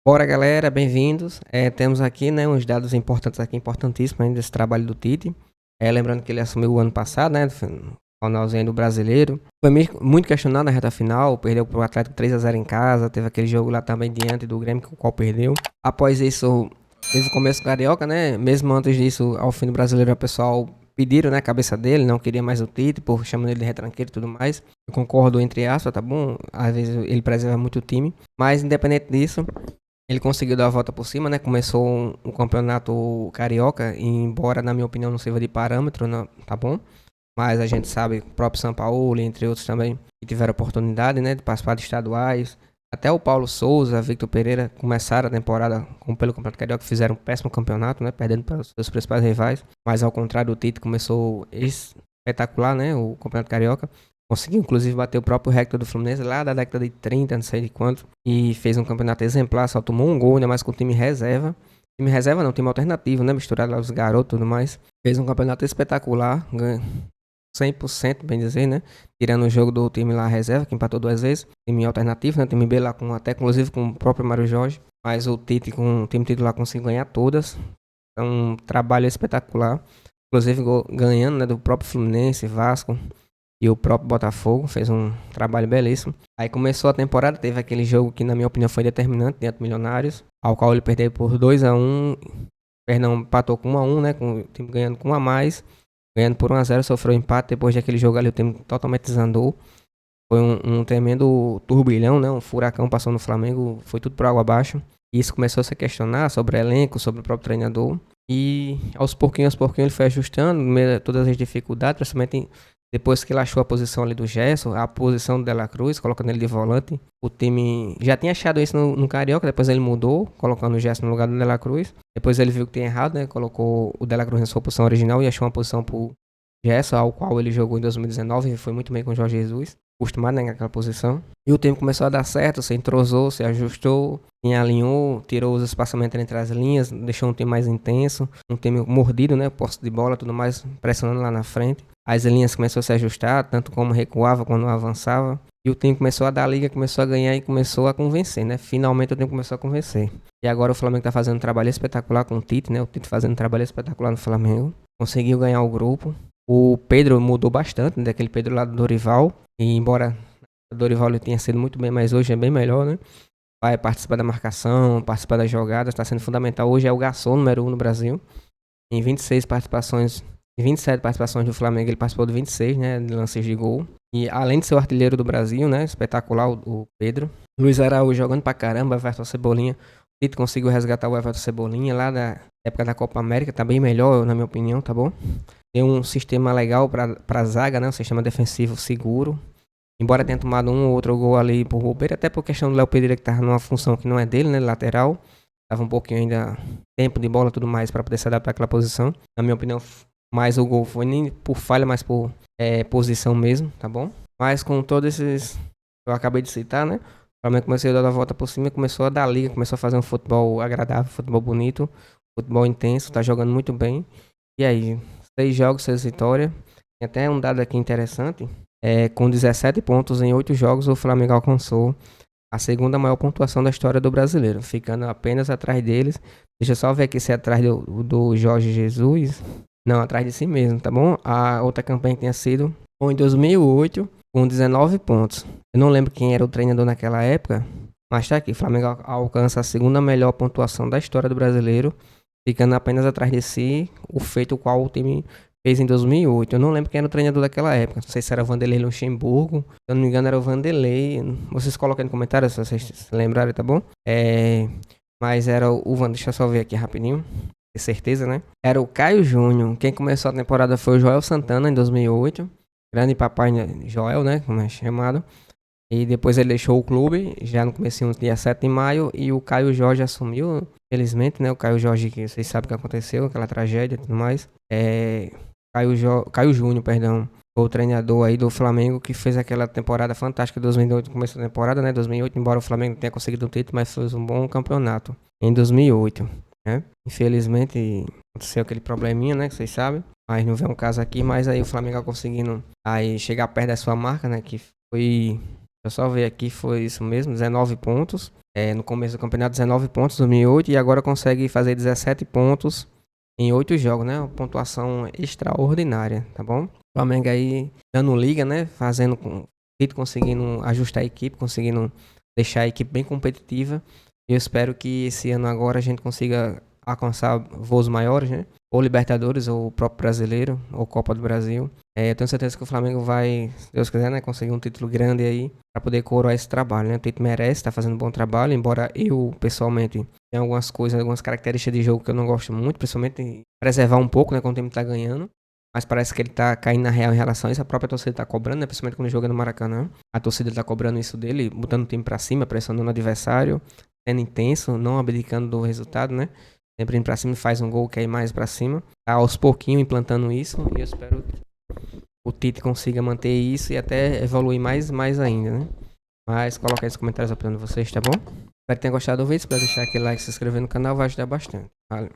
Bora, galera, bem-vindos. Temos aqui, né, uns dados importantes aqui, importantíssimos ainda desse trabalho do Tite. Lembrando que ele assumiu o ano passado, né, finalzinho do Brasileiro. Foi muito questionado na reta final, perdeu para o Atlético 3-0 em casa, teve aquele jogo lá também diante do Grêmio, com o qual perdeu. Após isso, teve o começo carioca, né, mesmo antes disso, ao fim do Brasileiro, o pessoal pediram, né, a cabeça dele, não queria mais o Tite, por chamando ele de retranqueiro e tudo mais. Eu concordo, entre aspas, tá bom? Às vezes ele preserva muito o time, mas independente disso, ele conseguiu dar a volta por cima, né? Começou um campeonato carioca, e embora na minha opinião não sirva de parâmetro, não, tá bom? Mas a gente sabe, o próprio São Paulo, entre outros também, que tiveram oportunidade, né, de participar de estaduais. Até o Paulo Souza, Victor Pereira começaram a temporada pelo Campeonato Carioca, fizeram um péssimo campeonato, né, perdendo para os seus principais rivais. Mas ao contrário, o Tite começou espetacular, né, o Campeonato Carioca. Conseguiu, inclusive, bater o próprio recorde do Fluminense lá da década de 30, não sei de quanto. E fez um campeonato exemplar, só tomou um gol, ainda mais com o time reserva. Time reserva não, time alternativo, né? Misturado lá os garotos e tudo mais. Fez um campeonato espetacular, ganhou 100%, bem dizer, né? Tirando o jogo do time lá reserva, que empatou 2 vezes. Time alternativo, né? Time B lá, até inclusive com o próprio Mário Jorge. Mas o Tite, com o time titular, conseguiu ganhar todas. É um trabalho espetacular. Inclusive ganhando, né? Do próprio Fluminense, Vasco e o próprio Botafogo, fez um trabalho belíssimo. Aí começou a temporada, teve aquele jogo que na minha opinião foi determinante, diante do Milionários, ao qual ele perdeu por 2-1, perdão, empatou com 1-1, né, com o time ganhando com 1 a mais, ganhando por 1-0, sofreu empate, depois daquele jogo ali o time totalmente desandou. Foi um tremendo turbilhão, né, um furacão passou no Flamengo, foi tudo por água abaixo. E isso começou a se questionar sobre o elenco, sobre o próprio treinador. E aos pouquinhos ele foi ajustando, no meio de todas as dificuldades, principalmente depois que ele achou a posição ali do Gerson, a posição do De La Cruz, colocando ele de volante. O time já tinha achado isso no Carioca, depois ele mudou, colocando o Gerson no lugar do De La Cruz. Depois ele viu que tinha errado, né? Colocou o De La Cruz na sua posição original e achou uma posição pro Gerson, ao qual ele jogou em 2019 e foi muito bem com o Jorge Jesus, acostumado, né, naquela posição. E o time começou a dar certo, se entrosou, se ajustou, se alinhou, tirou os espaçamentos entre as linhas, deixou um time mais intenso, um time mordido, né, posse de bola, tudo mais, pressionando lá na frente. As linhas começaram a se ajustar, tanto como recuava quanto avançava. E o time começou a dar liga, começou a ganhar e começou a convencer, né? Finalmente o time começou a convencer. E agora o Flamengo tá fazendo um trabalho espetacular com o Tite, né? O Tite fazendo um trabalho espetacular no Flamengo. Conseguiu ganhar o grupo. O Pedro mudou bastante, né? Daquele Pedro lá do Dorival. E embora o Dorival ele tenha sido muito bem, mas hoje é bem melhor, né? Vai participar da marcação, participar das jogadas, está sendo fundamental. Hoje é o garçom número 1 no Brasil. Em 26 participações, em 27 participações do Flamengo, ele participou de 26, né, de lances de gol. E além de ser o artilheiro do Brasil, né, espetacular o Pedro. Luiz Araújo jogando pra caramba, Everton Cebolinha. O Tite conseguiu resgatar o Everton Cebolinha lá da época da Copa América, tá bem melhor, na minha opinião, tá bom? Tem um sistema legal pra zaga, né, um sistema defensivo seguro. Embora tenha tomado um ou outro gol ali por bobeira, até por questão do Léo Pereira que tava numa função que não é dele, né, lateral. Tava um pouquinho ainda tempo de bola e tudo mais para poder se adaptar àquela posição. Na minha opinião, mais o gol foi nem por falha, mas por posição mesmo, tá bom? Mas com todos esses eu acabei de citar, né? O Flamengo começou a dar a volta por cima, começou a dar liga, começou a fazer um futebol agradável, futebol bonito, futebol intenso, tá jogando muito bem. E aí, 6 jogos, 6 vitórias. Tem até um dado aqui interessante. Com 17 pontos em 8 jogos, o Flamengo alcançou a segunda maior pontuação da história do brasileiro, ficando apenas atrás deles. Deixa eu só ver aqui se é atrás do Jorge Jesus. Não, atrás de si mesmo, tá bom? A outra campanha que tinha sido foi em 2008, com 19 pontos. Eu não lembro quem era o treinador naquela época, mas tá aqui. Flamengo alcança a segunda melhor pontuação da história do brasileiro, ficando apenas atrás de si, o feito qual o time fez em 2008. Eu não lembro quem era o treinador daquela época. Não sei se era Vanderlei Luxemburgo. Se eu não me engano, era o Vanderlei. Vocês colocam aí no comentário se vocês se lembrarem, tá bom? Mas era o Vanderlei. Deixa eu só ver aqui rapidinho. Ter certeza, né? Era o Caio Júnior. Quem começou a temporada foi o Joel Santana em 2008. Grande papai Joel, né? Como é chamado. E depois ele deixou o clube, já no comecinho, dia 7 de maio, e o Caio Jorge assumiu, felizmente, né? O Caio Jorge, que vocês sabem o que aconteceu, aquela tragédia e tudo mais. Caio Júnior, perdão, foi o treinador aí do Flamengo que fez aquela temporada fantástica de 2008, começou a temporada, né? 2008, embora o Flamengo não tenha conseguido o título, mas fez um bom campeonato em 2008, né? Infelizmente, aconteceu aquele probleminha, né? Que vocês sabem, mas não vem um caso aqui, mas aí o Flamengo conseguindo aí chegar perto da sua marca, né? Que foi... Eu só ver aqui, foi isso mesmo, 19 pontos. No começo do campeonato, 19 pontos em 2008 e agora consegue fazer 17 pontos em 8 jogos, né? Uma pontuação extraordinária, tá bom? O Flamengo aí dando liga, né? Fazendo com conseguindo ajustar a equipe, conseguindo deixar a equipe bem competitiva. Eu espero que esse ano agora a gente consiga alcançar voos maiores, né? Ou Libertadores, ou o próprio Brasileiro, ou Copa do Brasil. Eu tenho certeza que o Flamengo vai, se Deus quiser, né, conseguir um título grande aí para poder coroar esse trabalho, né? O Tite merece, está fazendo um bom trabalho, embora eu, pessoalmente, tenha algumas coisas, algumas características de jogo que eu não gosto muito, principalmente preservar um pouco, né, quando o time tá ganhando. Mas parece que ele tá caindo na real em relação a isso. A própria torcida tá cobrando, né? Principalmente quando joga no Maracanã. A torcida tá cobrando isso dele, botando o time pra cima, pressionando o adversário, sendo intenso, não abdicando do resultado, né? Sempre indo pra cima e faz um gol, quer ir mais pra cima. Tá aos pouquinhos implantando isso. E eu espero que o Tite consiga manter isso e até evoluir mais ainda, né? Mas coloca aí nos comentários a opinião de vocês, tá bom? Espero que tenham gostado do vídeo. Se puder deixar aquele like e se inscrever no canal, vai ajudar bastante. Valeu.